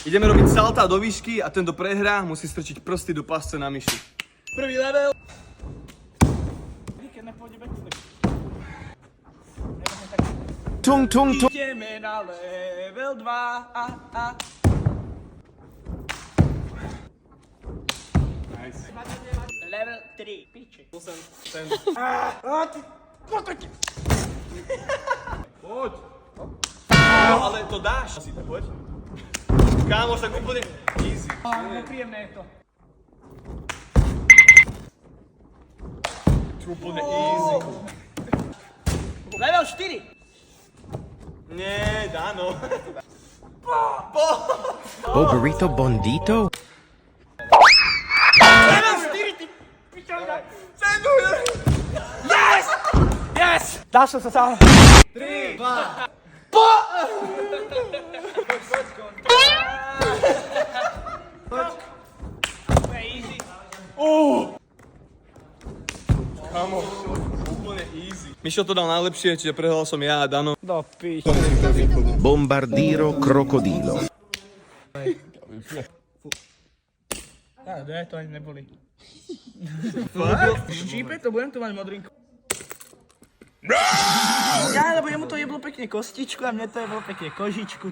Ideme robiť salta do výšky a ten, kto prehrá, musí strčiť prsty do pasce na myši. Prvý level. Keď nepôjde backflip. Tung, tung, tung. Ideme na level 2. Nice. Level 3. Piči. Ten. Poď. Poď. No, ale to dáš. Asi tak, poď. Kámoš, tak úplne easy. Nepríjemné je to. Úplne easy. Level 4. Nie, Dano. Oh, burrito bondito. Level 4, ty pičovina. Yes! Dal som sa sám. 3, 2. To je easy. Kámo, úplne easy. Mišo to dal najlepšie, čiže prehral som ja a Dano. Do piči. Bombardiro crocodilo. To ani neboli. Fakt? Štípe to, budem tu mať modrinku. Ja, lebo jemu to jeblo pekne kostičku a mne to jeblo pekne kožičku.